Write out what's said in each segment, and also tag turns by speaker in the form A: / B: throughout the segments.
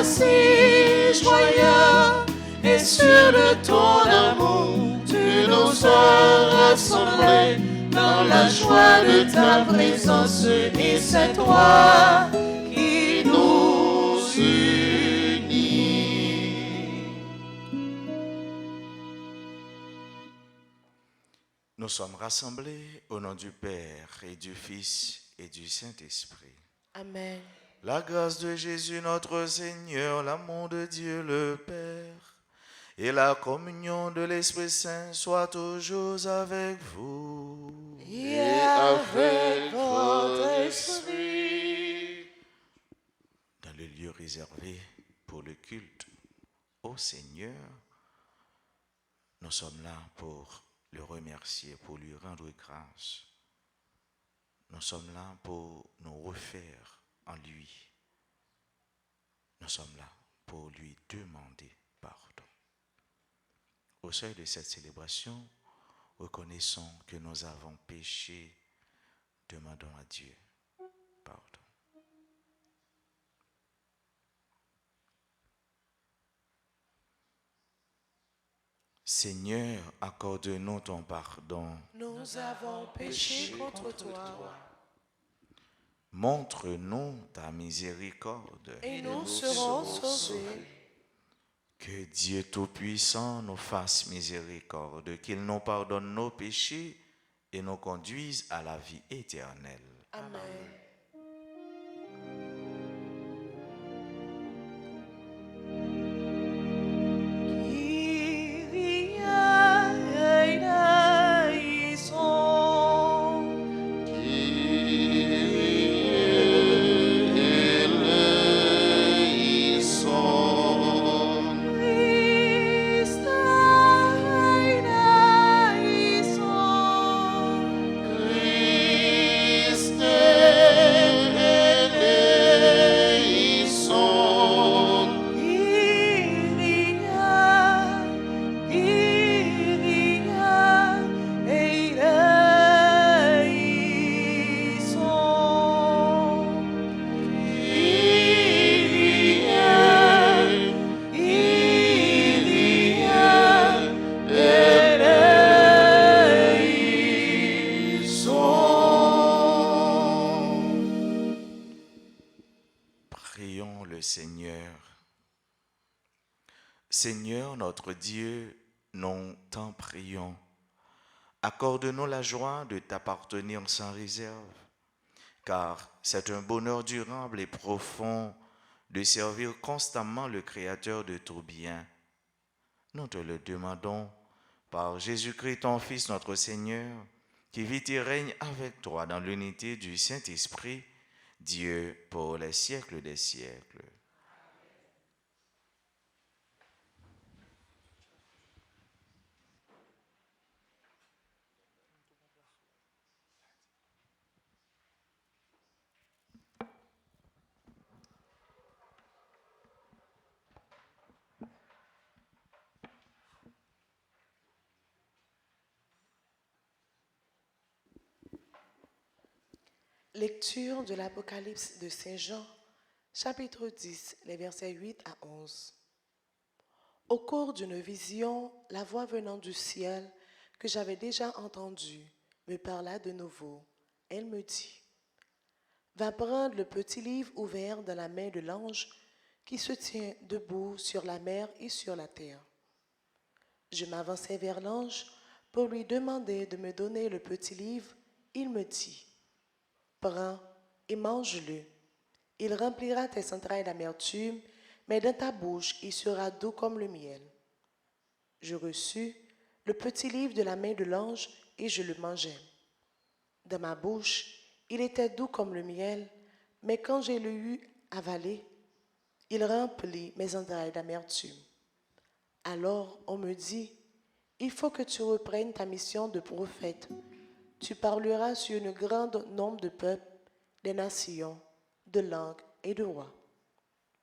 A: si joyeux, et sûr de ton amour, tu nous as rassemblés dans la joie de ta présence, et c'est toi qui nous unis.
B: Nous sommes rassemblés au nom du Père et du Fils et du Saint-Esprit.
A: Amen.
B: La grâce de Jésus notre Seigneur, l'amour de Dieu le Père et la communion de l'Esprit Saint soient toujours avec vous.
A: Et avec votre esprit.
B: Dans le lieu réservé pour le culte au Seigneur, nous sommes là pour le remercier, pour lui rendre grâce. Nous sommes là pour nous refaire en lui. Nous sommes là pour lui demander pardon. Au seuil de cette célébration, reconnaissons que nous avons péché. Demandons à Dieu pardon. Seigneur, accorde-nous ton pardon.
A: Nous avons péché contre toi.
B: Montre-nous ta miséricorde.
A: Et nous serons sauvés.
B: Que Dieu Tout-Puissant nous fasse miséricorde, qu'il nous pardonne nos péchés et nous conduise à la vie éternelle.
A: Amen.
B: Prions le Seigneur. Seigneur notre Dieu, nous t'en prions. Accorde-nous la joie de t'appartenir sans réserve, car c'est un bonheur durable et profond de servir constamment le Créateur de tout bien. Nous te le demandons par Jésus-Christ, ton Fils, notre Seigneur, qui vit et règne avec toi dans l'unité du Saint-Esprit, Dieu pour les siècles des siècles.
A: Lecture de l'Apocalypse de Saint Jean, chapitre 10, les versets 8 à 11. Au cours d'une vision, la voix venant du ciel, que j'avais déjà entendue, me parla de nouveau. Elle me dit, « Va prendre le petit livre ouvert dans la main de l'ange qui se tient debout sur la mer et sur la terre. » Je m'avançai vers l'ange pour lui demander de me donner le petit livre. Il me dit, « Prends et mange-le. Il remplira tes entrailles d'amertume, mais dans ta bouche, il sera doux comme le miel. » Je reçus le petit livre de la main de l'ange et je le mangeai. Dans ma bouche, il était doux comme le miel, mais quand je l'ai eu avalé, il remplit mes entrailles d'amertume. Alors on me dit, « Il faut que tu reprennes ta mission de prophète. Tu parleras sur un grand nombre de peuples, de nations, de langues et de rois. »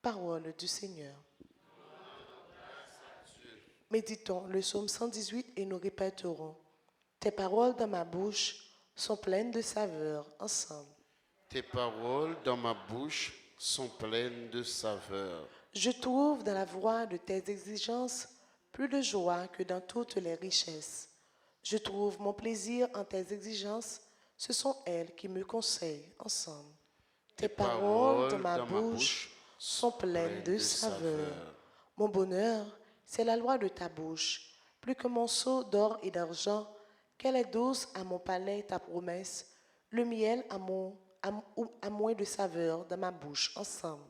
A: Parole du Seigneur. Méditons le psaume 118 et nous répéterons. Tes paroles dans ma bouche sont pleines de saveur. Ensemble.
C: Tes paroles dans ma bouche sont pleines de saveur.
A: Je trouve dans la voie de tes exigences plus de joie que dans toutes les richesses. Je trouve mon plaisir en tes exigences, ce sont elles qui me conseillent ensemble. Tes paroles dans ma bouche sont pleines de saveur. Mon bonheur, c'est la loi de ta bouche. Plus que mon seau d'or et d'argent, qu'elle est douce à mon palais ta promesse, le miel a moins de saveur dans ma bouche ensemble.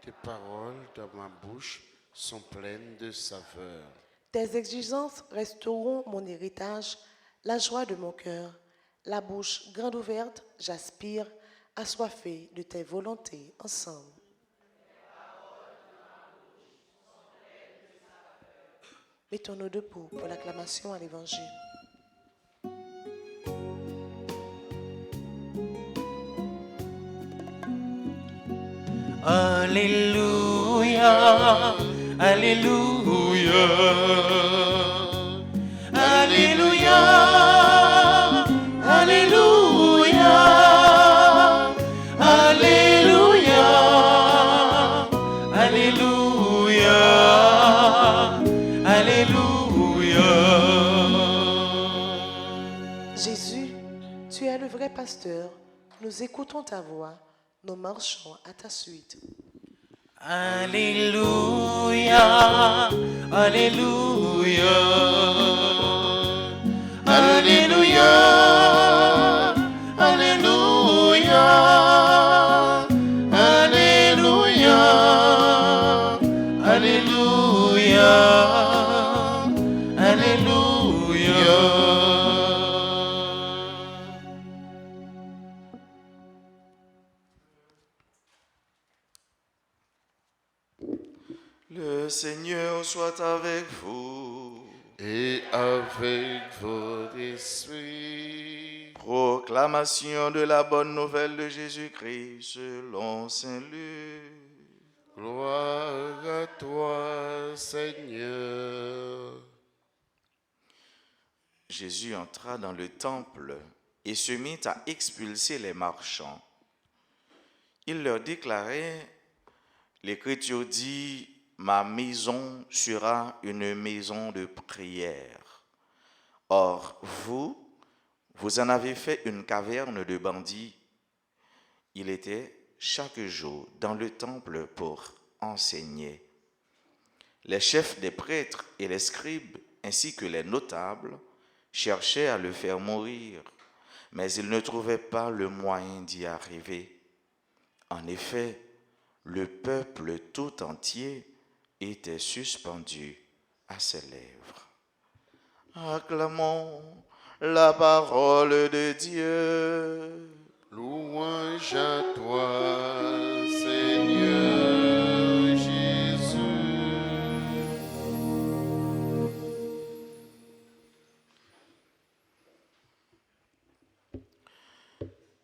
C: Tes paroles dans ma bouche sont pleines de saveur.
A: Tes exigences resteront mon héritage, la joie de mon cœur. La bouche grande ouverte, j'aspire, assoiffé de tes volontés ensemble. Mettons-nous debout pour l'acclamation à l'Évangile.
B: Alléluia, Alléluia, Alléluia, Alléluia, Alléluia, Alléluia, Alléluia.
A: Jésus, tu es le vrai pasteur. Nous écoutons ta voix. Nous marchons à ta suite.
B: Alléluia, Alléluia, Alléluia, Alléluia, Alléluia, Alléluia, Alléluia. Le Seigneur soit avec vous.
C: Et avec votre esprit.
B: Proclamation de la bonne nouvelle de Jésus-Christ selon Saint Luc.
C: Gloire à toi, Seigneur.
B: Jésus entra dans le temple et se mit à expulser les marchands. Il leur déclarait, l'Écriture dit, ma maison sera une maison de prière. Or, vous en avez fait une caverne de bandits. Il était chaque jour dans le temple pour enseigner. Les chefs des prêtres et les scribes, ainsi que les notables, cherchaient à le faire mourir, mais ils ne trouvaient pas le moyen d'y arriver. En effet, le peuple tout entier était suspendu à ses lèvres. Acclamons la parole de Dieu.
C: Louange à toi, Seigneur Jésus.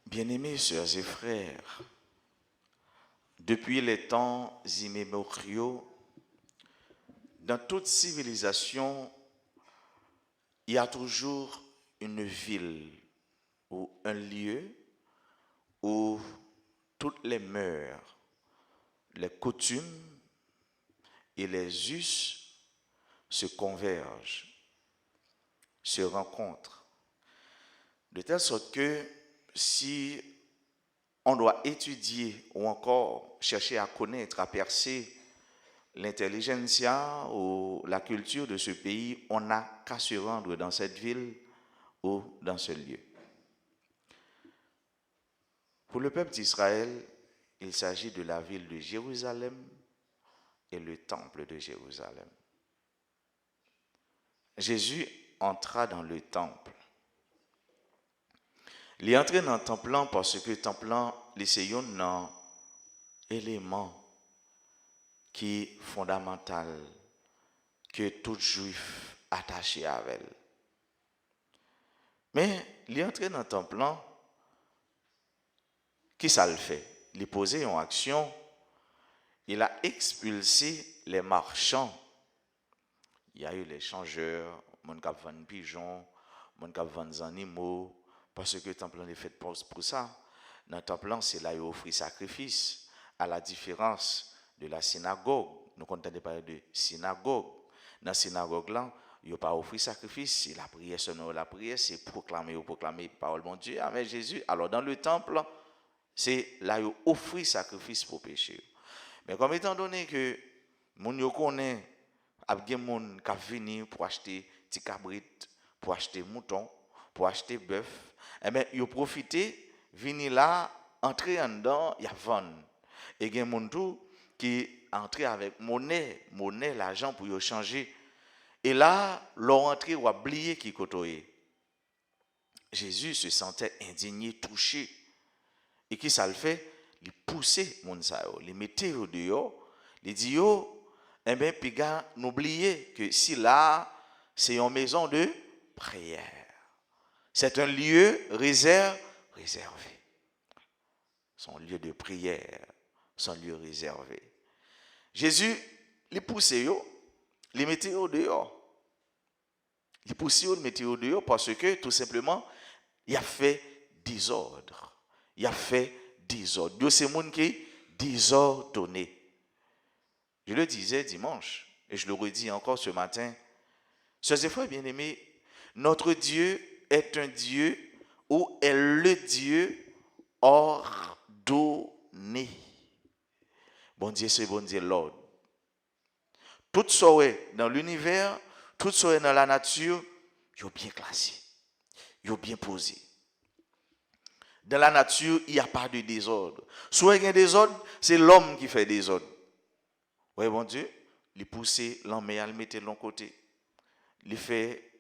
B: Bien-aimés sœurs et frères, depuis les temps immémoriaux, dans toute civilisation, il y a toujours une ville ou un lieu où toutes les mœurs, les coutumes et les us se convergent, se rencontrent. De telle sorte que si on doit étudier ou encore chercher à connaître, à percer l'intelligentsia ou la culture de ce pays, on n'a qu'à se rendre dans cette ville ou dans ce lieu. Pour le peuple d'Israël, il s'agit de la ville de Jérusalem et le temple de Jérusalem. Jésus entra dans le temple. Il est entré dans le temple parce que le temple, c'est un élément qui est fondamental que tout juif attaché à elle. Mais il est entré dans le temple, qui ça le fait? Il a posé en action, il a expulsé les marchands. Il y a eu les changeurs, les gens qui vendent pigeons, les gens qui vendent des animaux, parce que le temple est fait pour ça. Dans le temple, c'est là où il offre sacrifice, à la différence de la synagogue. Nous entendons parler de synagogue. Dans la synagogue, là, il n'y a pas offert sacrifice. C'est la prière, seulement la prière, c'est proclamer parole de Dieu avec Jésus. Alors, dans le temple, c'est là où offrir sacrifice pour péché. Mais comme étant donné que moun yo connaît des gens qui viennent pour acheter petit cabrit, pour acheter mouton, pour acheter bœuf, eh bien, ils profitent, viennent là, entrer en dedans, ils vendent. Et il y a des gens qui entrent avec monnaie, l'argent pour y changer. Et là, leur entrée ou oublié qui côtoyait. Jésus se sentait indigné, touché. Et qui ça le fait? Il poussait mon sa yo, il mettait au dehors, il dit yo, eh bien, puis n'oubliez que si là, c'est une maison de prière. C'est un lieu réservé. Son lieu de prière, son lieu réservé. Jésus, il poussait yo, il mettait au dehors. Il poussait yo, il mettait au dehors parce que, tout simplement, il a fait désordre. Il a fait désordre. Dieu, c'est monde qui est désordonné. Je le disais dimanche, et je le redis encore ce matin. Sœurs et frères bien-aimés, notre Dieu est un Dieu où est le Dieu ordonné. Bon Dieu, c'est bon Dieu, l'ordre. Tout ça dans l'univers, tout ça dans la nature, ils ont bien classé, ils ont bien posé. Dans la nature, il n'y a pas de désordre. Soit il y a désordre, c'est l'homme qui fait désordre. Oui, bon Dieu, il pousse l'homme et il met de l'autre côté. Il fait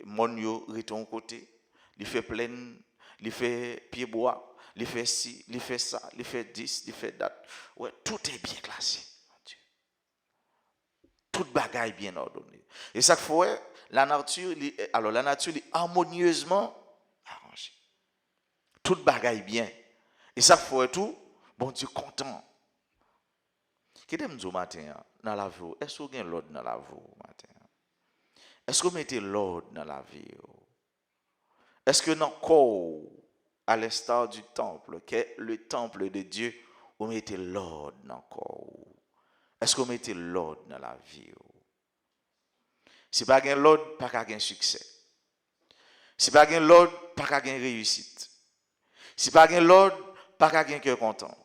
B: mon yo de côté. Il fait plein, il fait pied bois, il fait ci, il fait ça, il fait 10, il fait date. Ouais, tout est bien classé. Mon Dieu. Toute bagaille bien ordonnée. Et ça fait, la nature est harmonieusement arrangée. Toute bagaille bien. Et ça fait tout, bon Dieu content. Qu'est-ce que vous matin dans la vie? Est-ce que vous avez l'ordre dans la vie matin? Est-ce que vous mettez l'ordre dans la vie? Est-ce que dans le corps, à l'instar du temple, qui est le temple de Dieu, vous mettez l'ordre dans le corps? Est-ce que vous mettez l'ordre dans la vie? Si pas gain l'ordre, pas qu'à gain succès. Si pas gain l'ordre, pas qu'à gain réussite. Si pas gain l'ordre, pas qu'à gain cœur content.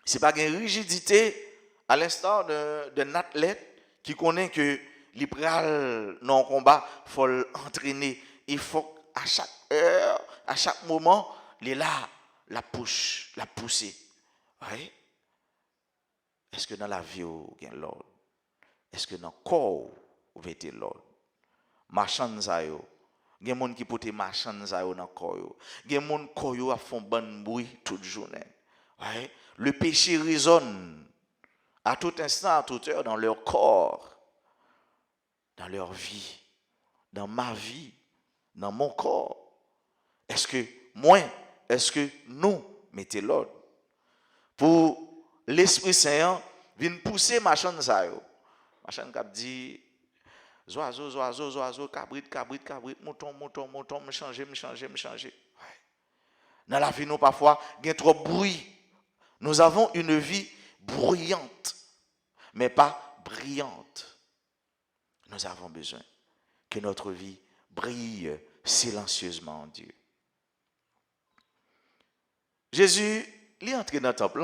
B: Si pas gain rigidité, à l'instar d'un athlète qui connaît que l'ipral dans le combat, il faut l'entraîner. Il faut à chaque heure, à chaque moment, il est là, la pousser. Oui? Est-ce que dans la vie, vous avez l'ordre? Est-ce que dans le corps, vous avez l'ordre? Marchand zayo. Il y a des gens qui portent marchand zayo dans le corps. Il y a des gens qui font bon bruit toute journée. Oui? Le péché résonne à tout instant, à toute heure dans leur corps, dans leur vie, dans ma vie, dans mon corps. Est-ce que nous mettez l'ordre? Pour l'Esprit Saint, vient pousser machin ça yo. Machin qui dit oiseau, cabrit, mouton, me changer. Dans la vie nous parfois, il y a trop de bruit. Nous avons une vie bruyante, mais pas brillante. Nous avons besoin que notre vie brille silencieusement en Dieu. Jésus, il est entré dans le temple,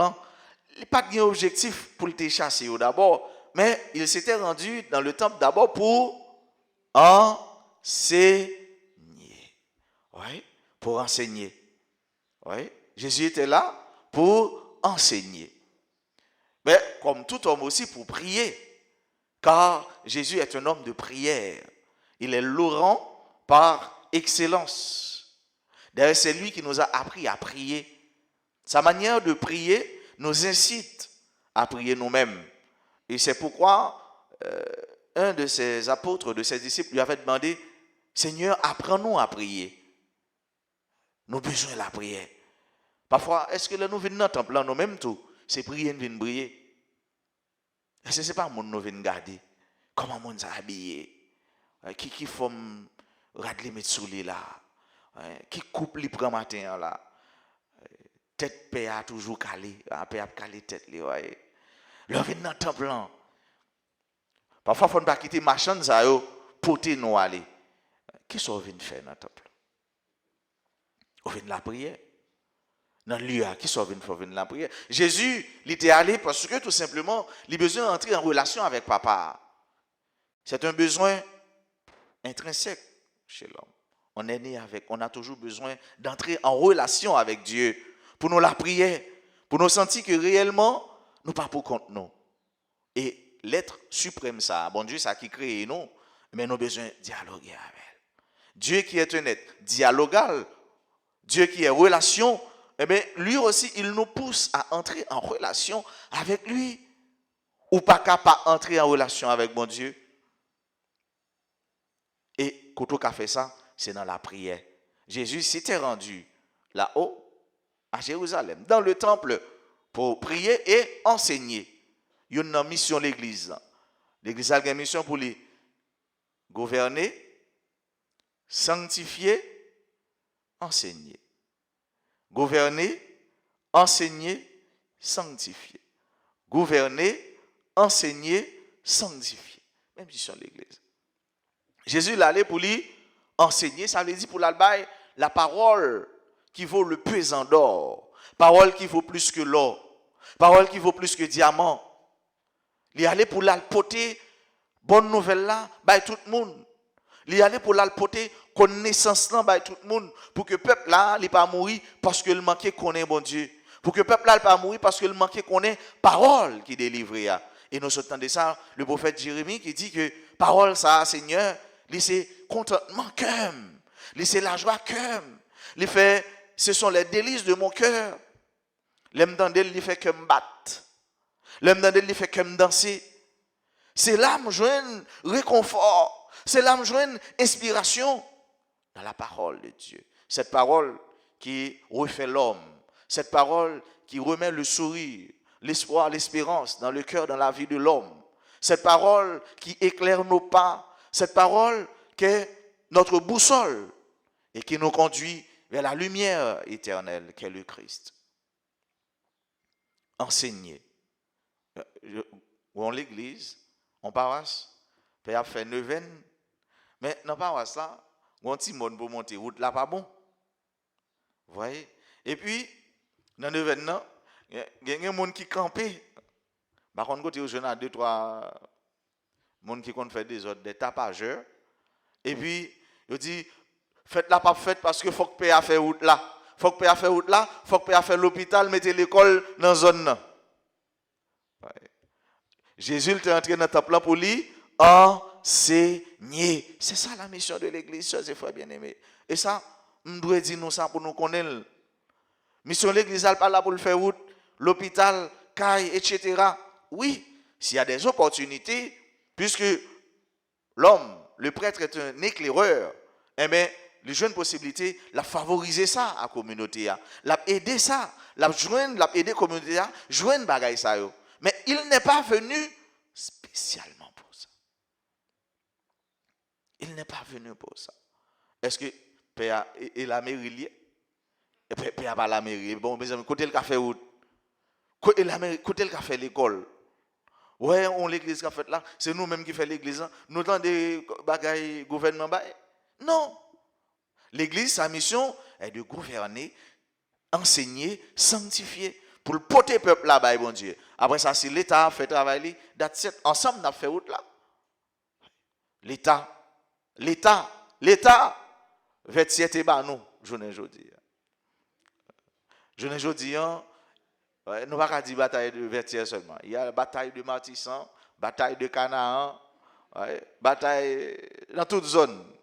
B: il n'a pas de objectif pour le chasser d'abord, mais il s'était rendu dans le temple d'abord pour enseigner. Oui, pour enseigner. Oui, Jésus était là pour enseigner. Mais comme tout homme aussi pour prier, car Jésus est un homme de prière. Il est l'orant par excellence. D'ailleurs, c'est lui qui nous a appris à prier. Sa manière de prier nous incite à prier nous-mêmes. Et c'est pourquoi un de ses apôtres, de ses disciples, lui avait demandé, Seigneur, apprends-nous à prier. Nous avons besoin de la prière. Parfois, est-ce que là, nous venons dans le temple, nous-mêmes tout, c'est prier, nous venons prier. Est-ce que ce n'est pas mon nous venons garder? Comment on s'est habillé? Qui faut radler mettre sous là? Qui coupe les prend matin là? tête paix a toujours calé, paix a calé tête li, ouais. Leur vient dans temple là. Parfois faut pas quitter machin ça yo porter nous aller. Qu'est-ce qu'on vient faire dans le temple? On vient de la prière. Dans le lieu, qui sont venus la prière. Jésus, il était allé parce que tout simplement, il a besoin d'entrer en relation avec papa. C'est un besoin intrinsèque chez l'homme. On est né avec, on a toujours besoin d'entrer en relation avec Dieu. Pour nous la prière, pour nous sentir que réellement, nous pas pour compte nous. Et l'être suprême, ça, bon Dieu, ça qui crée nous, mais nous avons besoin de dialoguer avec. Dieu qui est un être dialogal, Dieu qui est relation, eh bien, lui aussi, il nous pousse à entrer en relation avec lui. Ou pas capable d'entrer en relation avec mon Dieu. Et quand on a fait ça, c'est dans la prière. Jésus s'était rendu là-haut, à Jérusalem, dans le temple, pour prier et enseigner. Il y a une mission de l'église. L'église a une mission pour les gouverner, sanctifier, enseigner. Gouverner, enseigner, sanctifier. Gouverner, enseigner, sanctifier. Même si c'est l'église. Jésus l'allait pour lui enseigner, ça veut dire pour l'albaï, la parole qui vaut le pesant d'or. Parole qui vaut plus que l'or. Parole qui vaut plus que diamant. Il allait pour l'alpoter, bonne nouvelle là, by tout le monde. Il allait pour l'alpoter, connaissance là, by tout le monde. Pour que le peuple là, il pas mourir parce qu'il manquait qu'on ait bon Dieu. Pour que le peuple là, il pas mourir parce qu'il manquait qu'on ait parole qui délivre. Et nous entendons ça, le prophète Jérémie qui dit que parole ça, Seigneur, c'est contentement cœur. C'est la joie cœur. Il fait, ce sont les délices de mon cœur. L'aime d'andel, il fait que me battre. L'aime d'andel, il fait que me danser. C'est là me joindre réconfort. C'est là me joindre inspiration dans la parole de Dieu. Cette parole qui refait l'homme. Cette parole qui remet le sourire, l'espoir, l'espérance dans le cœur, dans la vie de l'homme. Cette parole qui éclaire nos pas. Cette parole qui est notre boussole et qui nous conduit vers la lumière éternelle qu'est le Christ. Enseigner. Ou en l'église, en paroisse, Père a fait neuvaine, mais dans la paroisse là, on a un petit monde pour monter route là, pas bon. Vous voyez? Et puis, dans neuvaine, il y a des gens qui campent. Par contre, côté jeune à 2-3 monde qui compte faire des ordres, des tapageurs. Et puis, il dit, faites la pas faites parce que faut que Père a fait route là. Faut que Père a fait route là, faut que Père a fait l'hôpital, mettez l'école dans la zone là. Ouais. Jésus est entré dans le temple pour lui enseigner. C'est ça la mission de l'église, chers et frères bien-aimés. Et ça, on doit dire nous ça pour nous connaître. Mission de l'église, elle n'est pas là pour le faire route, l'hôpital, caille, etc. Oui, s'il y a des opportunités, puisque l'homme, le prêtre est un éclaireur, eh bien, les jeunes possibilités, la favoriser ça à la communauté, la aider ça, la aider la communauté, joindre bagaille ça. Mais il n'est pas venu spécialement pour ça. Il n'est pas venu pour ça. Est-ce que Père et la mairie liée? Et Père pas la mairie. Bon, mes amis, côté le café route. Côté le café l'école. Ouais, on l'église qui a fait là, c'est nous-mêmes qui fait l'église. Nous avons des bagailles gouvernement. Non. L'église, sa mission est de gouverner, enseigner, sanctifier, pour le porter peuple là-bas, bon Dieu. Après ça, si l'État fait travailler, ensemble, on a fait route là. L'État, vertier ba nous, journée aujourd'hui. Journée aujourd'hui, nous ne pouvons pas dire bataille de vertier seulement. Il y a bataille de Martissan, bataille de Canaan, bataille dans toute zone.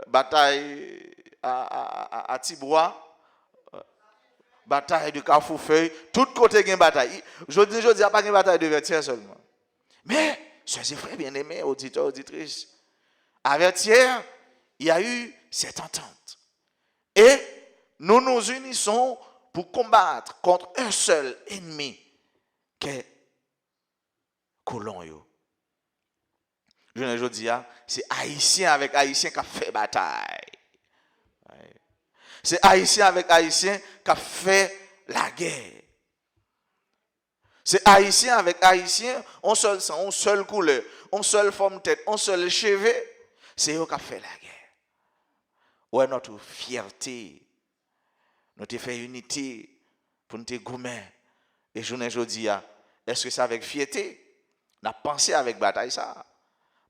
B: Bataille à Tibois, bataille de Carrefour-Feuille, tout côté il y a une bataille. Je dis, il n'y a pas une bataille de Vertières seulement. Mais, chers et frères bien-aimés, auditeurs, auditrices, à Vertières, il y a eu cette entente. Et nous nous unissons pour combattre contre un seul ennemi, qui est colon. Je dis, c'est Haïtien avec Haïtien qui a fait bataille. C'est Haïtien avec Haïtien qui a fait la guerre. C'est haïtien avec haïtien, on seul sang, on seule couleur, on seule forme tête, on seul cheveux. C'est eux qui ont fait la guerre. Ouais, notre fierté, notre fait unité pour nous goumer. Et je ne dis pas, est-ce que c'est avec fierté? On a pensé avec bataille ça.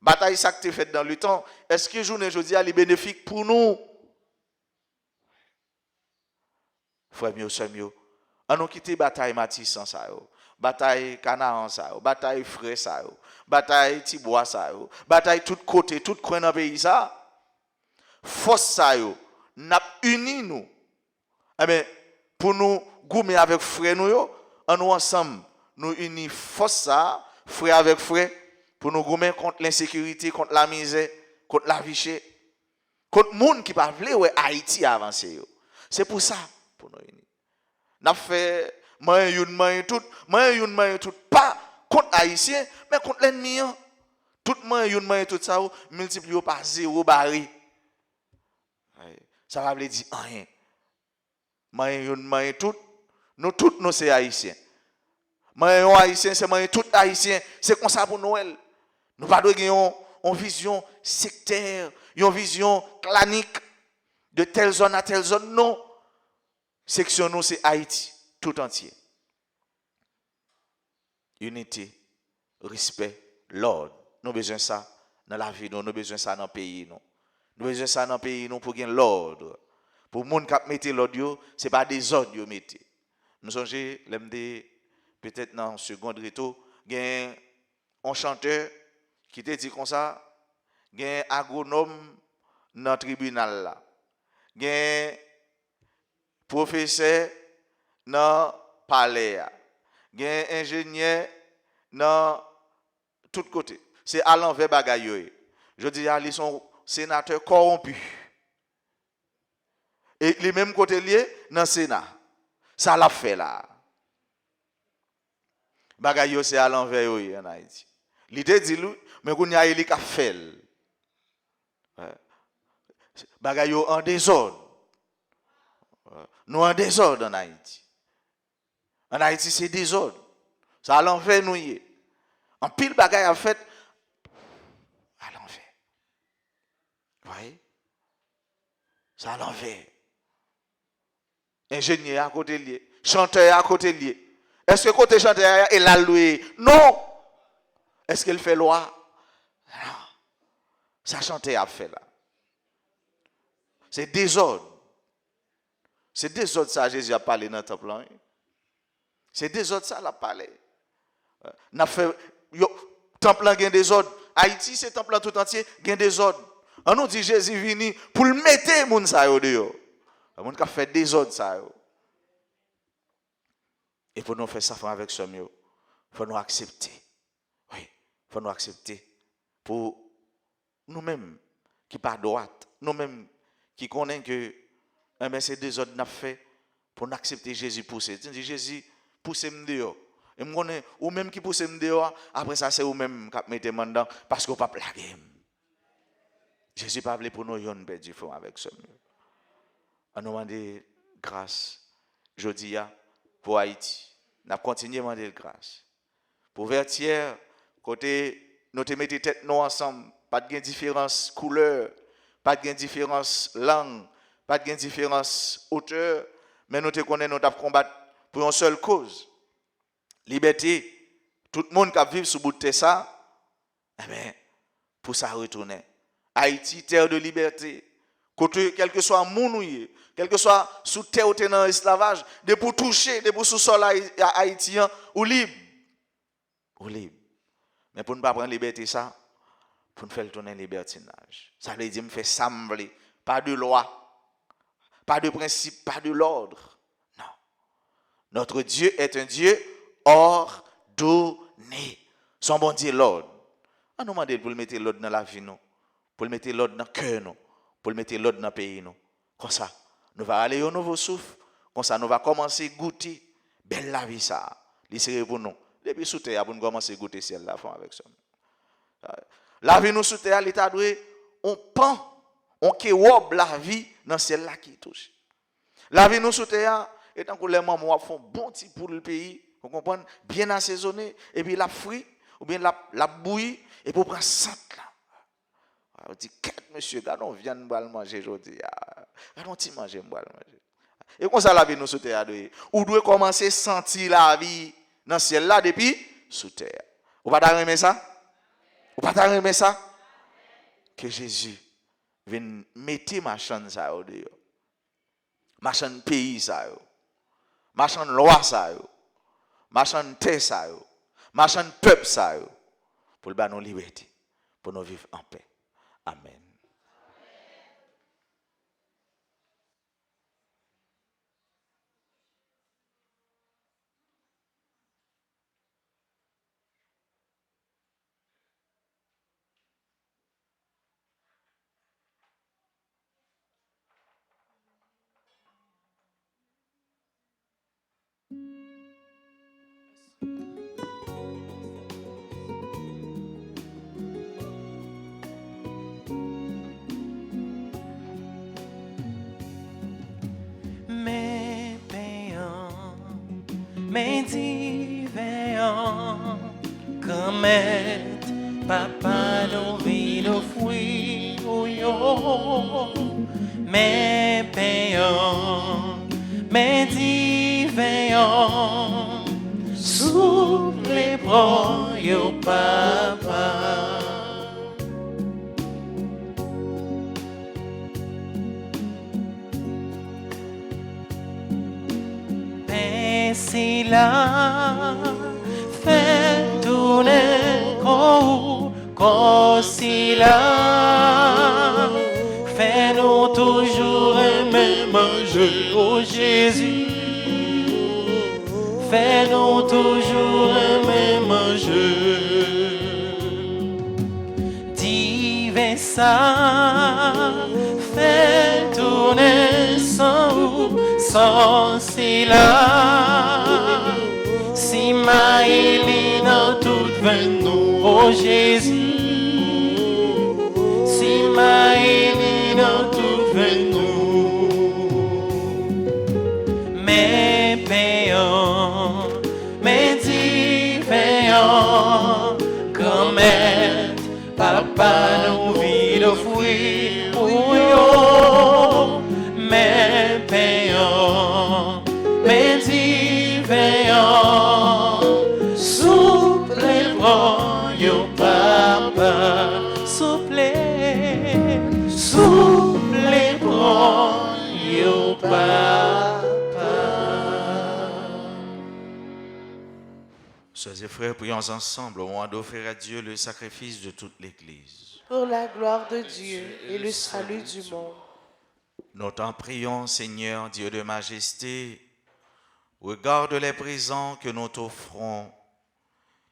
B: Bataille ça que tu fait dans le temps, est-ce que je ne dis pas, est bénéfique pour nous? Frère mieux, soeur mieux. On nous quitte bataille Matissan ça yo. Bataille Canaan ça yo, bataille Frère ça yo, bataille Tibois ça yo, bataille tout côté, tout coin dans pays ça. Force ça yo, n'a uni nous. Eh bien, pour nous goumer avec frère nous yo, on nous ensemble, nous unis force ça, frère avec frère, pour nous goumer contre l'insécurité, contre la misère, contre la vie chère, contre monde qui pas vle ouais Haïti avancer yo. C'est pour ça pour nous unis. N'a fait moyen tout pas contre haïtien mais contre l'ennemi. Tout moyen tout ça multiplié par 0 barré. Ça va veut dire rien. Moyen tout nous tous nous c'est haïtien. Moyen haïtien c'est moyen tout haïtien, c'est comme ça pour Noël. Nous pas doit gagner une vision sectaire, une vision clanique de telle zone à telle zone non. Section nous c'est Haïti tout entier. Unité, respect, l'ordre. Nous avons besoin de ça dans la vie, nous avons besoin de ça dans le pays. Nous avons besoin de ça dans le pays pour gagner l'ordre. Pour les gens qui mettent l'ordre, ce n'est pas des ordres qu'ils mettent. Nous sommes peut-être dans le second réto, il y a un chanteur qui te dit comme ça, il y a un agronome dans le tribunal là. Il y a un professeur dans le palais. Il y a un ingénieur dans tous côtés. C'est à l'envers bagaille. Je dis, ils sont sénateurs corrompus. Et les mêmes côtés liés dans le Sénat. Ça l'a fait là. Bagaille c'est à l'envers en Haïti. L'idée dit, mais qu'on y a il a fait. Bagaille en désordre. Nous en désordre en Haïti. En Haïti, c'est désordre. Ça à l'envers nous y est. En pile bagaille a fait à l'envers. Vous voyez? Ça à l'envers. Ingénieur à côté lié. Chanteur à côté lié. Est-ce que côté chanteur il a loué? Non. Est-ce qu'il fait loi? Non. Ça chanteur a fait là. C'est désordre. C'est désordre ça Jésus a parlé dans le temple. C'est désordre ça l'a parlé. N'a fait temple a des ordres. Haïti c'est temple tout entier gain des ordres. On nous dit Jésus vini pour le mettre moun sa yo dehors. Moun ka fait des ordres ça yo. Et pour nous faire ça avec ce mieux, faut nous accepter. Oui, faut nous accepter pour nous-mêmes qui pas droite, nous-mêmes qui connaissons que c'est des ordres n'a fait pour nous accepter Jésus pousser. Jésus pousse me dehors. Et moi ou même qui pousse me dehors, après ça c'est ou même qui mettez dedans parce qu'on pas plaguer. Jésus pas voulu pour nous yon perdu fond avec ce mieux. On nous demande grâce jodi a pour Haïti. N'a continué à demander grâce. Pour Vertière côté nous te mettez tête nous ensemble, pas de différence couleur, pas de différence langue, pas de différence hauteur, mais nous te connaissons nous t'a combattre pour une seule cause. Liberté, tout le monde qui vit sous bout de ça, eh bien, pour ça retourner. Haïti, terre de liberté. Côté, quel que soit mounouye, quel que soit sous terre ou dans l'esclavage, de pour toucher, de pour sous sol haïtien, ou libre. Ou libre. Mais pour ne pas prendre liberté, ça, pour nous faire tourner libertinage. Ça veut dire, me faire sembler, pas de loi, pas de principe, pas de l'ordre. Non. Notre Dieu est un Dieu ordonné. Son bon Dieu l'ordre. On nous demande pour le mettre l'ordre dans la vie, nous. Pour le mettre l'ordre dans le cœur, nous. Pour le mettre l'ordre dans le pays. Nous. Comme ça, nous allons aller au nouveau souffle. Comme ça, nous allons commencer à goûter. Belle la vie, ça. C'est pour nous. Depuis sous terre, pour nous commencer à goûter celle-là avec ça. La vie nous sous terre, l'état doué, on pend, on kéwob la vie dans celle-là qui touche. La vie nous sous terre, et tant que les mamans font bon petit pour le pays, vous comprenez, bien assaisonné, et puis la frit, ou bien la bouillie, et pour prendre sante là. On dit, monsieur, quand on vient de manger aujourd'hui, quand on manger, manger. Et comme ça, la vie nous sous terre. Ou doit commencer à sentir la vie dans le ciel là depuis sous terre. Ou pas t'aimer ça? Ou pas t'aimer ça? Que Jésus vienne mettre ma chaîne ça au dehors. Ma chaîne pays ça yo. Ma chaîne loi ça yo. Ma chaîne terre ça yo. Ma chaîne peuple ça yo. Pour le nos liberté, pour nous vivre en paix. Amen.
D: Mes payants, mes divins, comme papa nous vit nos fruits, mes payants, mes divins, sous les bras, yo papa. Si la fait tourner quand si la fait nous toujours aimer manger au Jésus, fait nous toujours aimer manger. Divin ça fait tourner sans si là, si maïli dans toute nous oh Jésus, si maïli dans toute nous, mes payants, mes divins, comme papa nous vit le fruit, mes payants, mes divins, souple les bras, yo papa, souple les bras, yo papa.
B: Sœurs et frères, prions ensemble au moment d'offrir à Dieu le sacrifice de toute l'Église.
A: Pour la gloire de Dieu et le salut du monde.
B: Nous t'en prions, Seigneur, Dieu de majesté, regarde les présents que nous t'offrons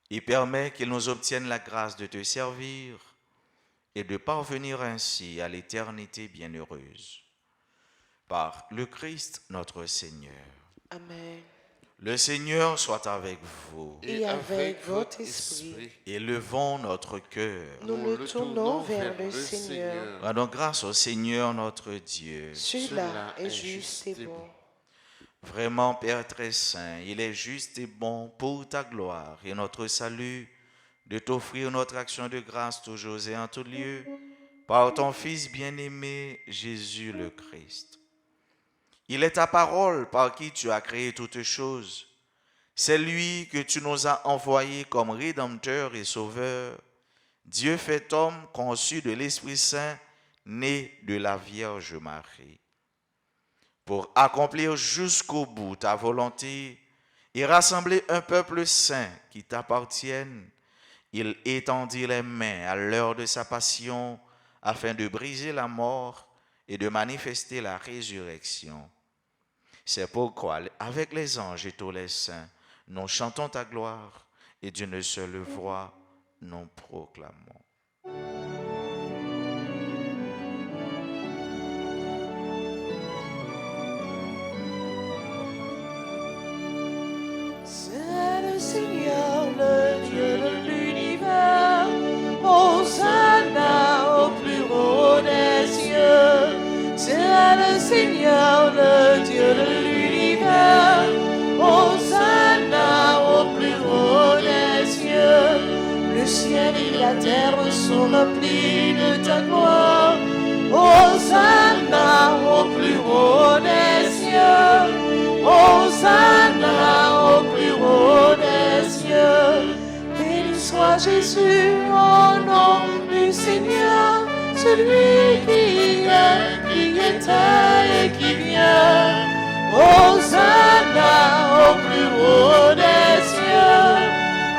B: et permets qu'ils nous obtiennent la grâce de te servir et de parvenir ainsi à l'éternité bienheureuse. Par le Christ notre Seigneur.
A: Amen.
B: Le Seigneur soit avec vous.
A: Et avec votre esprit.
B: Élevons notre cœur.
A: Nous nous tournons vers le Seigneur.
B: Rendons grâce au Seigneur notre Dieu.
A: Celui-là est juste et bon.
B: Vraiment, Père très saint, il est juste et bon pour ta gloire et notre salut de t'offrir notre action de grâce toujours et en tout lieu par ton Fils bien-aimé, Jésus le Christ. Il est ta parole par qui tu as créé toutes choses. C'est lui que tu nous as envoyé comme Rédempteur et Sauveur, Dieu fait homme conçu de l'Esprit Saint, né de la Vierge Marie. Pour accomplir jusqu'au bout ta volonté et rassembler un peuple saint qui t'appartienne, il étendit les mains à l'heure de sa passion afin de briser la mort et de manifester la résurrection. C'est pourquoi, avec les anges et tous les saints, nous chantons ta gloire et d'une seule voix, nous proclamons.
A: C'est le Seigneur, le Dieu de l'univers, Hosanna au plus haut des cieux. C'est le Seigneur, le Dieu de l'univers,
D: la terre sont remplies de ta gloire. Hosanna au plus haut des cieux. Hosanna au plus haut des cieux. Béni soit Jésus au nom du Seigneur, celui qui était et qui vient. Hosanna au plus haut des cieux.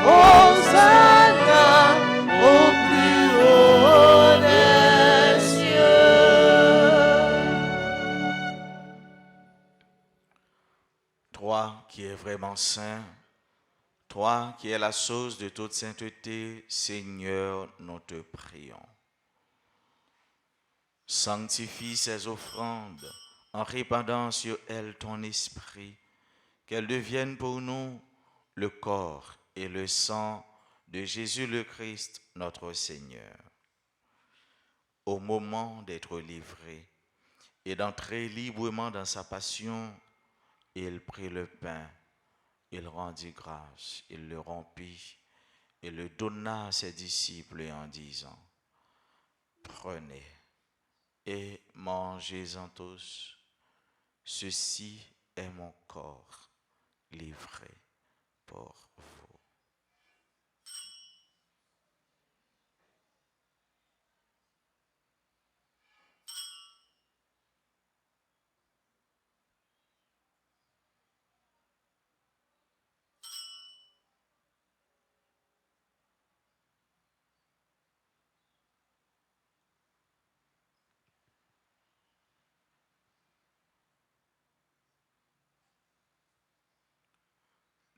D: Hosanna au plus haut des cieux.
B: Toi qui es vraiment saint, toi qui es la source de toute sainteté, Seigneur, nous te prions. Sanctifie ces offrandes en répandant sur elles ton esprit, qu'elles deviennent pour nous le corps et le sang de Jésus le Christ, notre Seigneur. Au moment d'être livré et d'entrer librement dans sa passion, il prit le pain, il rendit grâce, il le rompit et le donna à ses disciples en disant, « Prenez et mangez-en tous, ceci est mon corps livré pour vous. »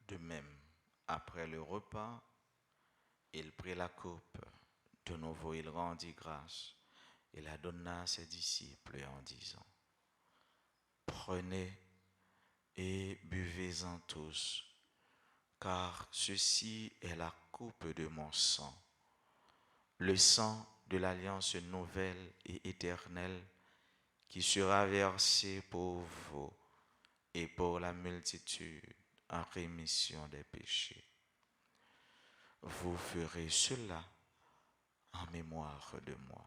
B: De même, après le repas, il prit la coupe. De nouveau, il rendit grâce et la donna à ses disciples en disant, « Prenez et buvez-en tous, car ceci est la coupe de mon sang, le sang de l'alliance nouvelle et éternelle qui sera versé pour vous et pour la multitude en rémission des péchés. Vous ferez cela en mémoire de moi. »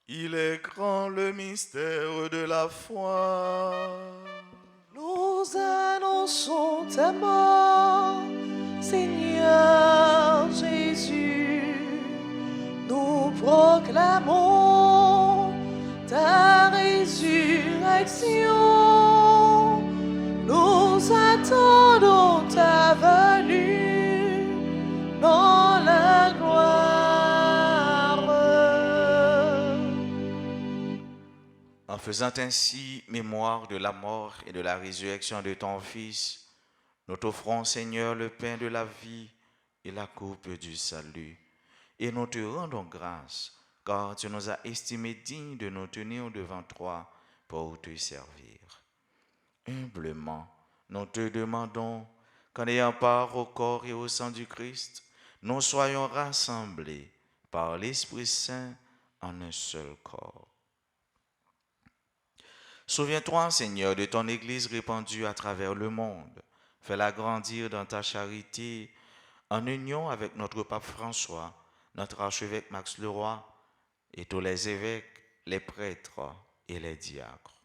B: Il est grand le mystère de la foi.
A: Nous annonçons ta mort, Seigneur Jésus. Nous proclamons ta résurrection. Nous attendons ta venue dans la gloire.
B: En faisant ainsi mémoire de la mort et de la résurrection de ton Fils, nous t'offrons, Seigneur, le pain de la vie et la coupe du salut. Et nous te rendons grâce, car tu nous as estimés dignes de nous tenir devant toi pour te servir. Humblement, nous te demandons qu'en ayant part au corps et au sang du Christ, nous soyons rassemblés par l'Esprit Saint en un seul corps. Souviens-toi, Seigneur, de ton Église répandue à travers le monde. Fais-la grandir dans ta charité, en union avec notre pape François, notre archevêque Max Leroy, et tous les évêques, les prêtres et les diacres.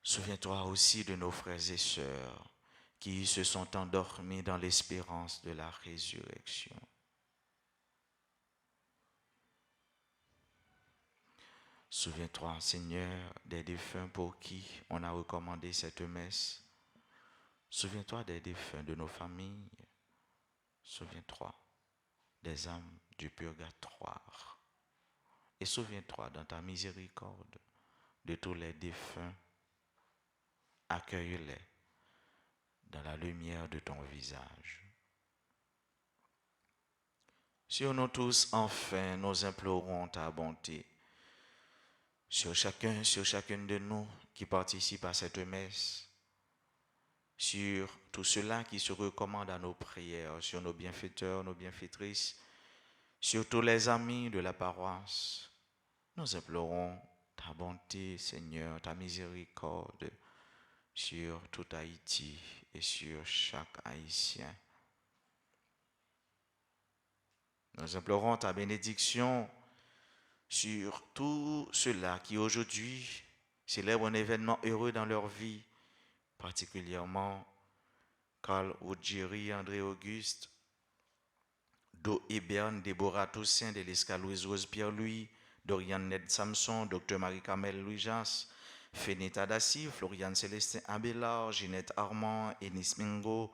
B: Souviens-toi aussi de nos frères et sœurs qui se sont endormis dans l'espérance de la résurrection. Souviens-toi, Seigneur, des défunts pour qui on a recommandé cette messe. Souviens-toi des défunts de nos familles. Souviens-toi des âmes du purgatoire. Et souviens-toi dans ta miséricorde de tous les défunts. Accueille-les dans la lumière de ton visage. Sur nous tous, enfin, nous implorons ta bonté. Sur chacune de nous qui participe à cette messe, sur tous ceux-là qui se recommandent à nos prières, sur nos bienfaiteurs, nos bienfaitrices, sur tous les amis de la paroisse, nous implorons ta bonté, Seigneur, ta miséricorde sur tout Haïti et sur chaque Haïtien. Nous implorons ta bénédiction sur tous ceux-là qui aujourd'hui célèbrent un événement heureux dans leur vie, particulièrement Carl Ruggieri, André Auguste, Do Héberne, Déborah Toussaint, Delisca Louise Rose Pierre-Louis, Dorian Ned Samson, Dr Marie-Camille Louis-Jas, Fenita Dassi, Floriane Célestin Abélard, Ginette Armand, Enis Mingo,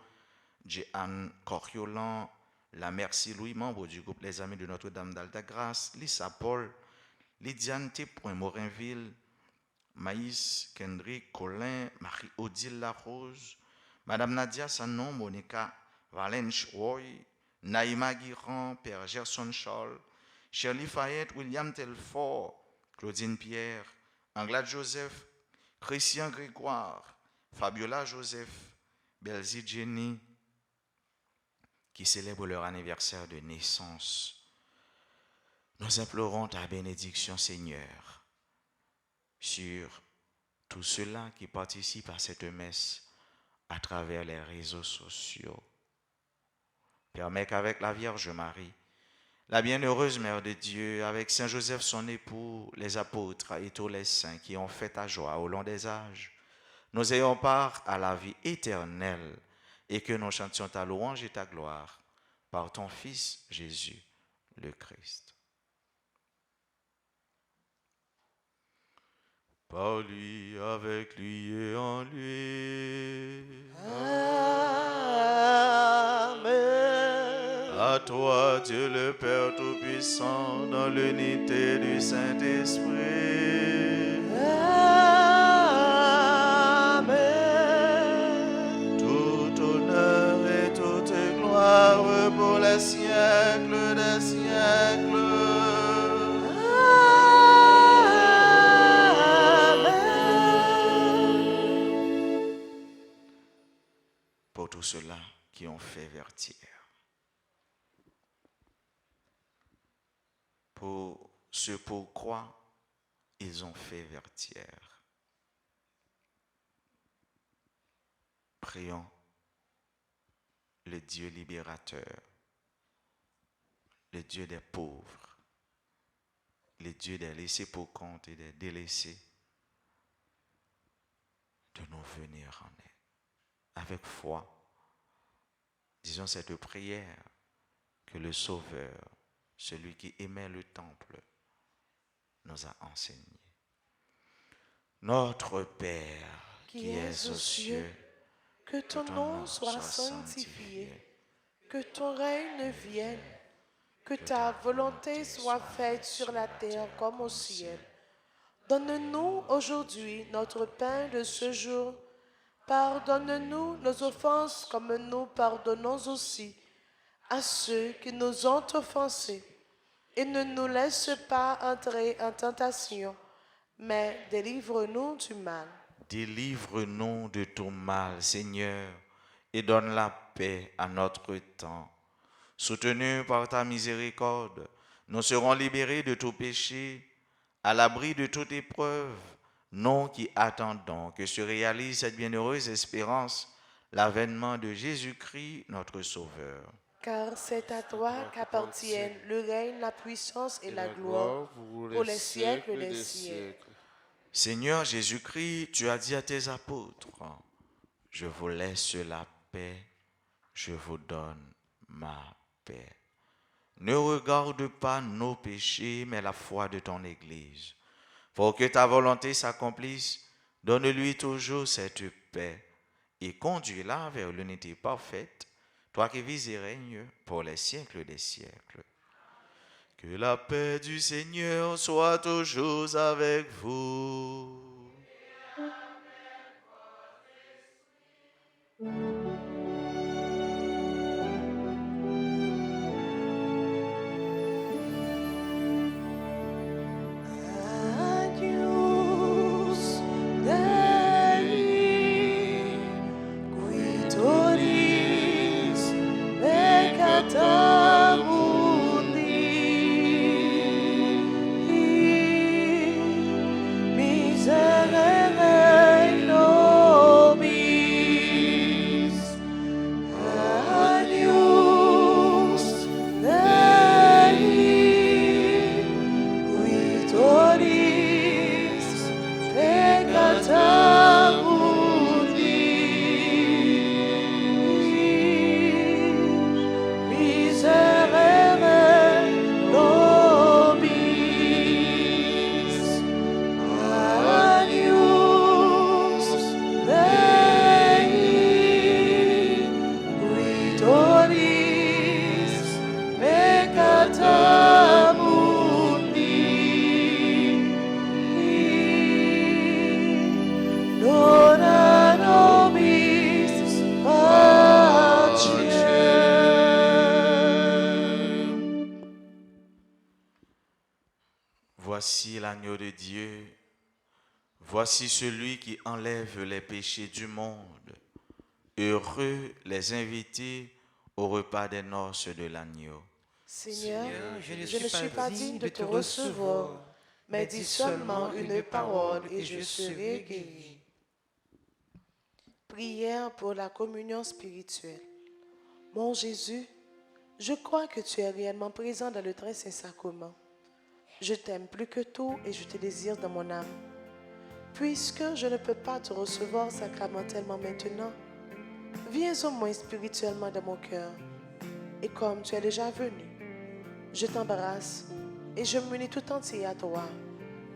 B: Jeanne Coriolan, La Merci Louis, membre du groupe Les Amis de Notre-Dame d'Alta-Grâce, Lisa Paul, Lydiane Tépoin Morinville, Maïs Kendrick Colin, Marie-Odile Larose, Madame Nadia Sanon, Monica Valence Roy, Naïma Guiran, Père Gerson Charles, Shirley Fayette, William Telfort, Claudine Pierre, Anglade Joseph, Christian Grégoire, Fabiola Joseph, Belzy Jenny, qui célèbrent leur anniversaire de naissance. Nous implorons ta bénédiction, Seigneur, sur tous ceux-là qui participent à cette messe à travers les réseaux sociaux. Permets qu'avec la Vierge Marie, la bienheureuse Mère de Dieu, avec Saint Joseph son époux, les apôtres et tous les saints qui ont fait ta joie au long des âges, nous ayons part à la vie éternelle et que nous chantions ta louange et ta gloire par ton Fils Jésus le Christ. Par lui, avec lui et en lui.
A: Amen.
B: À toi, Dieu le Père Tout-Puissant, dans l'unité du Saint-Esprit.
A: Amen.
B: Tout honneur et toute gloire pour les siècles des siècles. Pour tous ceux-là qui ont fait vertière. Pour ce pourquoi ils ont fait vertière. Prions le Dieu libérateur, le Dieu des pauvres, le Dieu des laissés pour compte et des délaissés, de nous venir en aide. Avec foi, disons cette prière que le Sauveur, celui qui aimait le temple, nous a enseigné. Notre Père, qui es aux cieux,
A: que ton nom soit sanctifié, que ton règne vienne, que ta volonté soit faite sur la terre comme au ciel. Donne-nous aujourd'hui notre pain de ce jour. Pardonne-nous nos offenses comme nous pardonnons aussi à ceux qui nous ont offensés. Et ne nous laisse pas entrer en tentation, mais délivre-nous du mal.
B: Délivre-nous de tout mal, Seigneur, et donne la paix à notre temps. Soutenus par ta miséricorde, nous serons libérés de tout péché, à l'abri de toute épreuve, nous qui attendons que se réalise cette bienheureuse espérance, l'avènement de Jésus-Christ, notre Sauveur.
A: Car c'est à toi qu'appartiennent le règne, la puissance et la gloire pour les siècles des siècles.
B: Seigneur Jésus-Christ, tu as dit à tes apôtres, je vous laisse la paix, je vous donne ma paix. Ne regarde pas nos péchés, mais la foi de ton Église. Pour que ta volonté s'accomplisse, donne-lui toujours cette paix et conduis-la vers l'unité parfaite, toi qui vis et règnes pour les siècles des siècles. Que la paix du Seigneur soit toujours avec vous. Voici l'agneau de Dieu. Voici celui qui enlève les péchés du monde. Heureux les invités au repas des noces de l'agneau.
A: Seigneur, je ne suis pas digne de te recevoir, mais dis seulement une parole et je serai guéri. Prière pour la communion spirituelle. Mon Jésus, je crois que tu es réellement présent dans le très saint sacrement. Je t'aime plus que tout et je te désire dans mon âme. Puisque je ne peux pas te recevoir sacramentellement maintenant, viens au moins spirituellement dans mon cœur. Et comme tu es déjà venu, je t'embrasse et je m'unis tout entier à toi.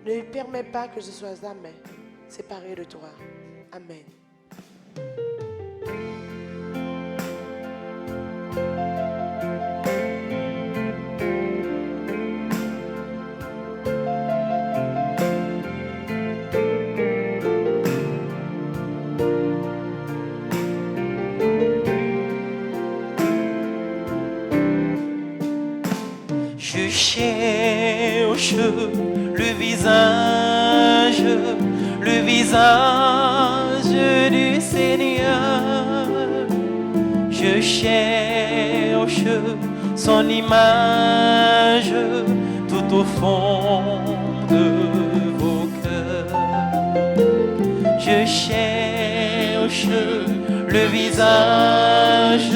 A: Ne permets pas que je sois jamais séparé de toi. Amen.
D: Je cherche le visage du Seigneur. Je cherche son image tout au fond de vos cœurs. Je cherche le visage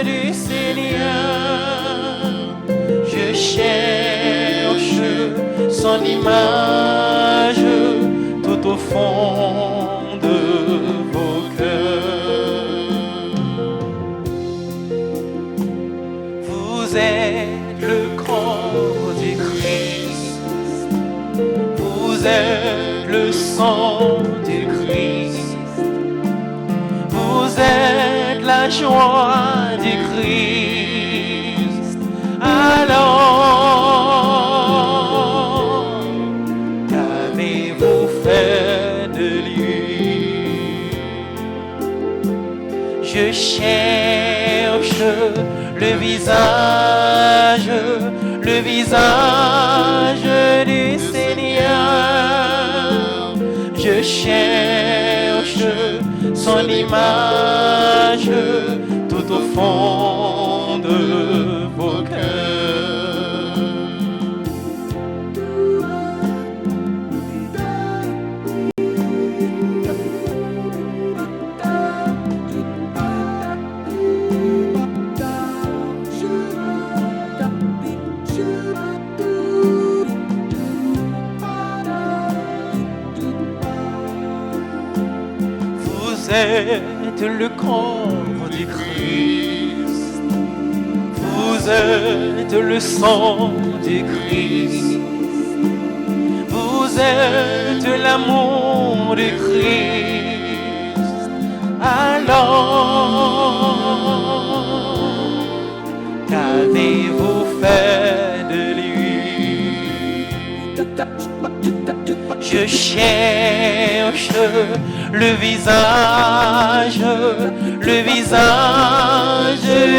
D: du Seigneur. Je cherche son image tout au fond de vos cœurs. Vous êtes le corps du Christ, vous êtes le sang du Christ, vous êtes la joie du Christ. Alors, qu'avez-vous fait de lui? Je cherche le visage du Seigneur. Je cherche son image tout au fond de vos cœurs. Vous êtes le corps du Christ, vous êtes le sang du Christ, vous êtes l'amour du Christ. Alors, qu'avez-vous fait de lui? Je cherche le visage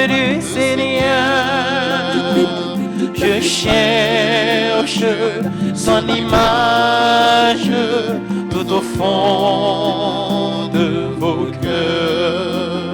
D: du Seigneur. Je cherche son image tout au fond de vos cœurs.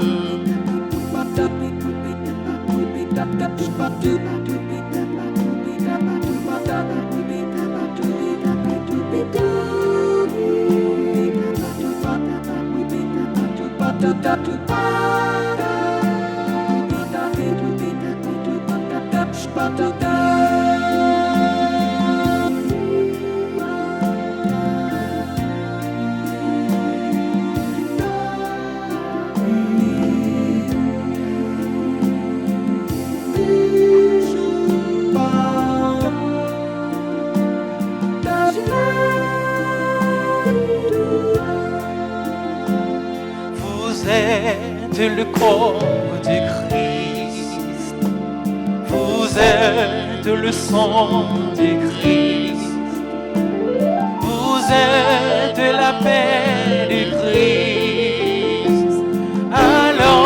D: Vous êtes le corps du Christ, vous êtes le sang du Christ, vous êtes la paix du Christ. Alors,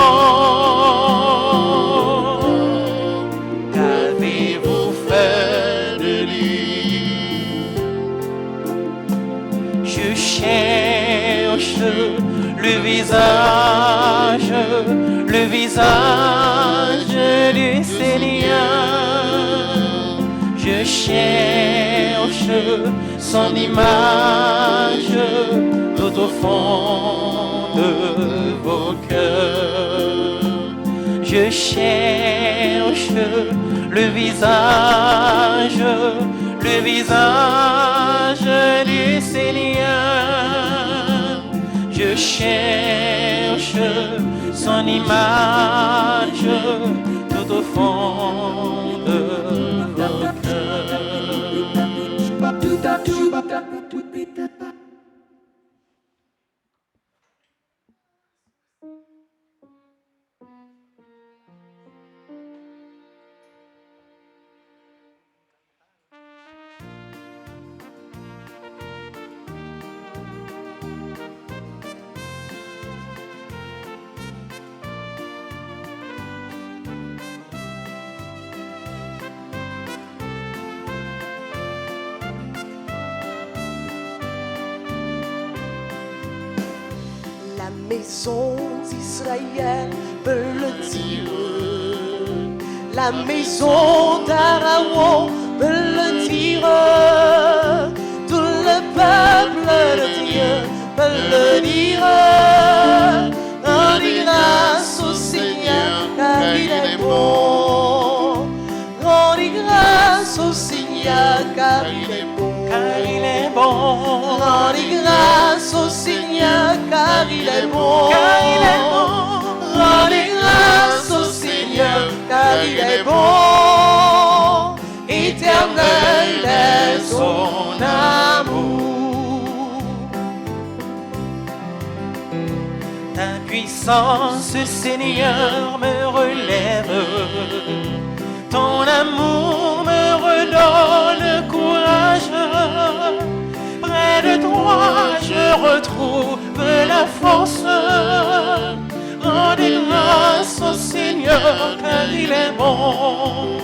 D: qu'avez-vous fait du Seigneur. Je cherche son image tout au fond de vos cœurs. Je cherche le visage du Seigneur. Je cherche son image tout au fond de vos cœurs.
A: La maison d'Israël peut le dire. La maison d'Aaron peut le dire. Tout le peuple de Dieu peut le dire. Rendez grâce au Seigneur car il est bon. Rendez grâce au Seigneur car il est bon.
D: Car il est bon.
A: Rendez grâce au Seigneur car il est bon.
D: Car il est bon.
A: Rendez grâce au Seigneur car il est bon. Éternel est son amour.
D: Ta puissance, Seigneur, me relève. Ton amour me redonne courage. Près de toi, je retrouve la force. Rendez grâce au Seigneur, car il est bon.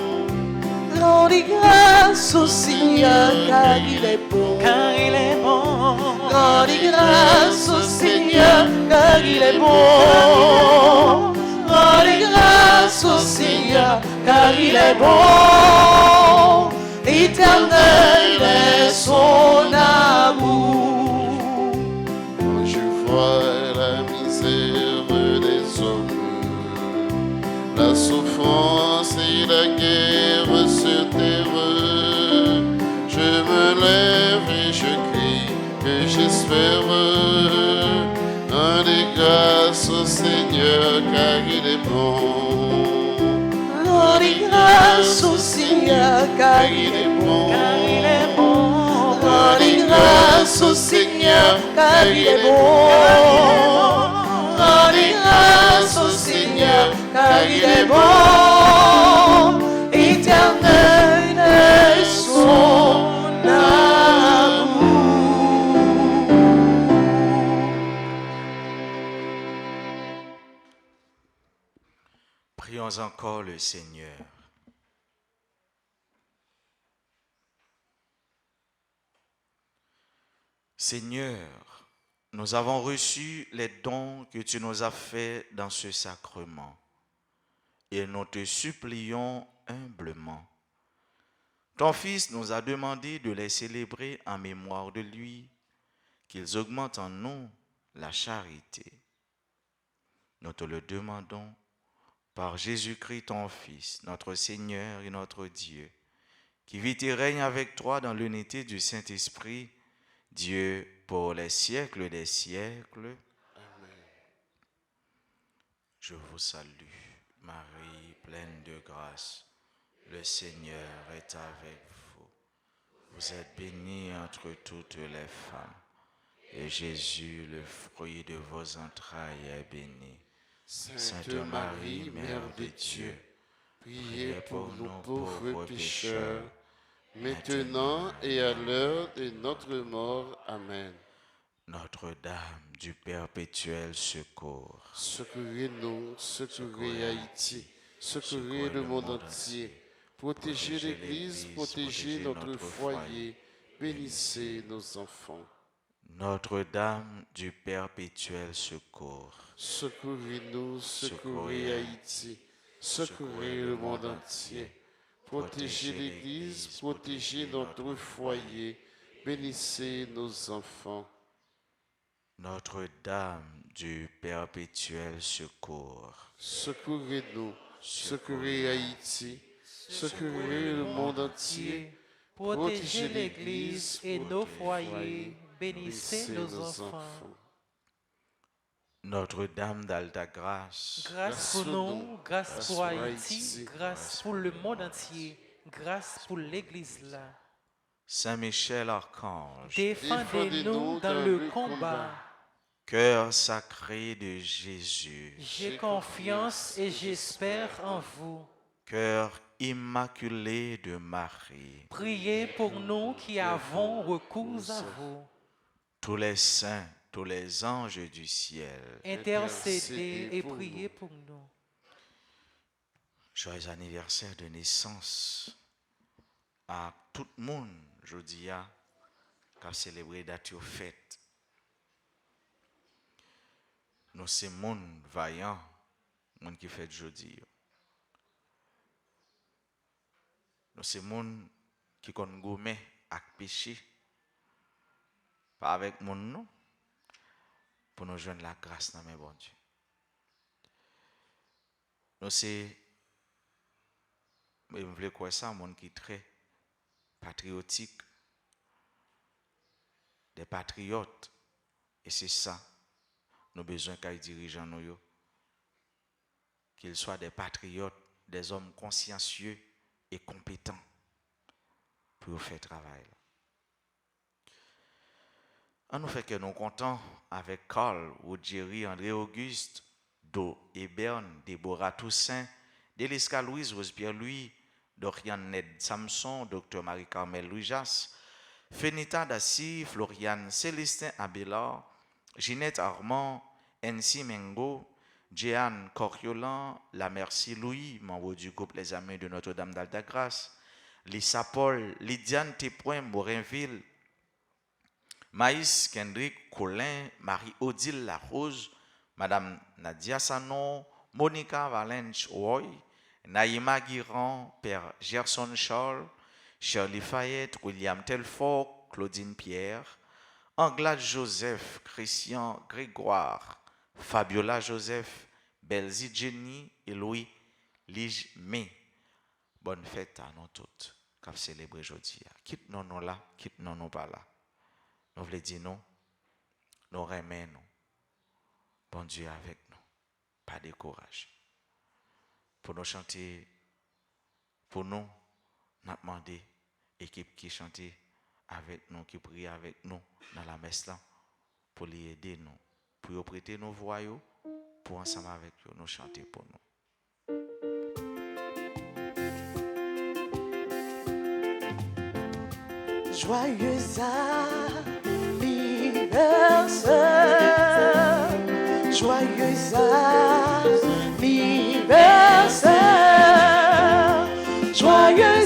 A: Rendez grâce au Seigneur car il est bon.
D: Car il est bon.
A: Rendez grâce au Seigneur car il est bon. Rendez grâce au Seigneur car il est bon. Éternel est son amour.
C: Quand je vois la misère des hommes, la souffrance et la guerre sur terre, je me lève et je crie que j'espère. Rendez grâce au Seigneur car il est bon.
A: Rendez grâce au Seigneur car il est bon.
D: Car il est bon.
A: Rendez grâce au Seigneur car il est bon. Rendez grâce au Seigneur car il est bon. Éternel est son amour.
B: Prions encore le Seigneur. Seigneur, nous avons reçu les dons que tu nous as faits dans ce sacrement et nous te supplions humblement. Ton Fils nous a demandé de les célébrer en mémoire de lui, qu'ils augmentent en nous la charité. Nous te le demandons par Jésus-Christ ton Fils, notre Seigneur et notre Dieu, qui vit et règne avec toi dans l'unité du Saint-Esprit, Dieu pour les siècles des siècles.
C: Amen.
B: Je vous salue, Marie, pleine de grâce. Le Seigneur est avec vous. Vous êtes bénie entre toutes les femmes, et Jésus, le fruit de vos entrailles, est béni.
C: Sainte Marie, Mère de Dieu, priez pour nous pauvres pécheurs, maintenant et à l'heure de notre mort. Amen.
B: Notre-Dame du perpétuel secours,
C: Secourez-nous, secourez Haïti, secourez le monde entier. Protégez l'Église, protégez notre foyer, bénissez nos enfants.
B: Notre-Dame du perpétuel secours,
C: Secourez-nous, secourez Haïti, secourez le monde entier. Protégez l'Église, protégez notre foyer, bénissez nos enfants.
B: Notre-Dame du perpétuel secours,
C: Secourez-nous, secourez Haïti, secourez le monde entier.
E: Protégez l'Église et nos foyers, bénissez nos enfants.
B: Notre-Dame d'Alta Grâce,
E: Grâce pour nous, grâce pour Haïti, grâce pour le monde entier, grâce pour l'Église là.
B: Saint Michel Archange,
E: Défendez-nous dans le combat.
B: cœur sacré de Jésus,
E: J'ai confiance et j'espère en vous.
B: cœur immaculé de Marie,
E: Priez pour nous qui avons recours à vous.
B: tous les saints, tous les anges du ciel,
E: Intercédez et priez pour nous.
B: joyeux anniversaire de naissance à tout le monde, je dis, qui a célébré date aux fêtes. Nous sommes monde vaillant, monde qui fait jeudi. Nous sommes monde qui connaît gourmet avec péché. Pas avec mon nom, pour nous joindre la grâce dans mes bon Dieu. Nous sommes, je voulais quoi ça, monde qui est très patriotique, des patriotes, et c'est ça. Nous avons besoin qu'ils dirigeants nous, qu'ils soient des patriotes, des hommes consciencieux et compétents pour faire travail. On nous fait que nous comptons avec Carl, Ruggieri, André Auguste, Do et Berne, Déborah Toussaint, Délisca Louise, Rose-Pierre Louis, Dorian Ned Samson, Dr Marie-Carmel Louis-Jas, Fenita Dassi, Floriane Célestin Abélard, Ginette Armand, Ensi Mengo, Jeanne Coriolan, La Merci Louis, membre du groupe Les Amis de Notre-Dame d'Alta-Grâce, Lisa Paul, Lydiane Tépoin, Morinville, Maïs Kendrick Colin, Marie-Odile Larose, Madame Nadia Sanon, Monica Valence Roy, Naïma Guiran, Père Gerson Charles, Shirley Fayette, William Telfort, Claudine Pierre, Anglade Joseph, Christian Grégoire, Fabiola Joseph, Belzy Jenny et Louis Lige May. Bonne fête à nous toutes, qui célébrer aujourd'hui. Quitte nous là, quitte nous pas là. Nous voulons dire non, nous remet nous. Bon Dieu avec nous, pas de courage. Pour nous chanter, pour nous, nous demandé équipe qui chante avec nous, qui prie avec nous dans la messe là, pour les aider nous, pour prêter nos voix, pour ensemble avec eux, nous chanter pour nous.
A: Joyeux anniversaire, joyeux anniversaire, joyeux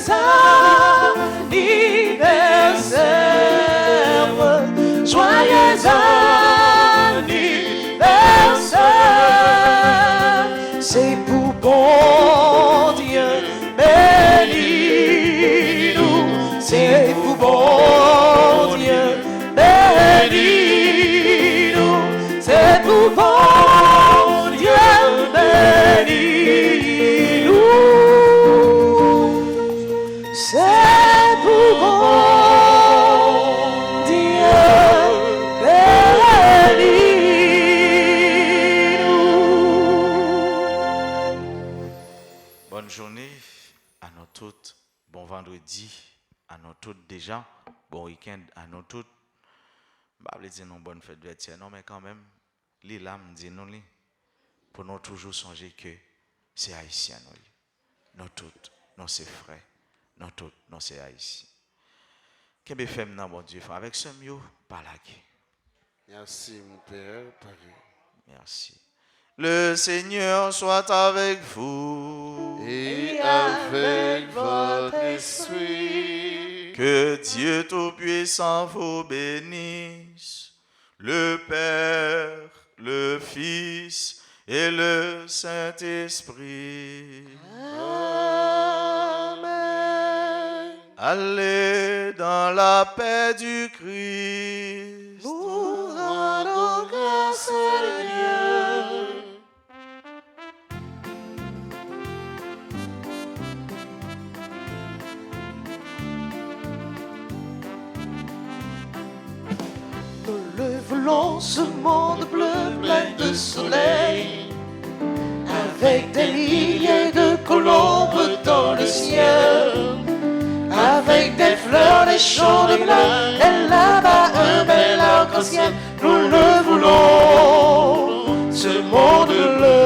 A: anniversaire, joyeux anniversaire, c'est pour bon Dieu bénis-nous, c'est pour bon Dieu bénis-nous, c'est pour bon Dieu bénis-nous, c'est pour bon Dieu bénis-nous.
B: Bonne journée à nous toutes, bon vendredi à nous toutes déjà, bon week-end à nous toutes. Je ne vais pas dire non bonne fête de non, mais quand même, les lames disent nous, pour nous toujours songer que c'est haïtien, nous toutes, nous c'est frères, nous toutes, nous c'est haïtien. Qu'est-ce que fait maintenant, bon Dieu, avec ce mieux, par la guerre.
C: Merci, mon Père, Paris.
B: Merci. Le Seigneur soit avec vous.
C: Et avec votre esprit.
B: Que Dieu Tout-Puissant vous bénisse, le Père, le Fils et le Saint-Esprit. Allez dans la paix du Christ.
A: Nous rendons grâce à Dieu. Nous le voulons, ce monde bleu plein de soleil, avec des milliers de colombes dans le ciel, avec des fleurs, des champs de bleu, et là-bas un bel arc-en-ciel. Nous le voulons, ce monde bleu.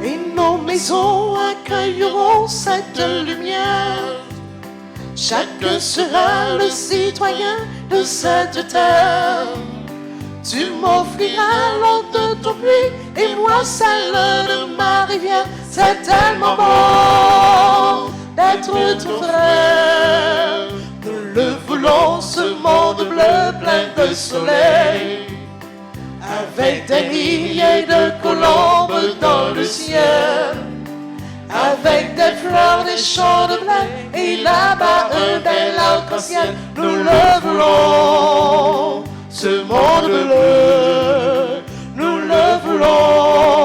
A: Et nos maisons accueilleront cette lumière. Chacun sera le citoyen de cette terre. Tu m'offriras l'eau de ton puits et moi celle de ma rivière. C'est tellement bon d'être ton frère. Nous le voulons, ce monde bleu plein de soleil, avec des milliers de colombes dans le ciel, avec des fleurs, des champs de blé, et là-bas un bel arc-en-ciel. Nous le voulons, ce monde bleu, nous le voulons.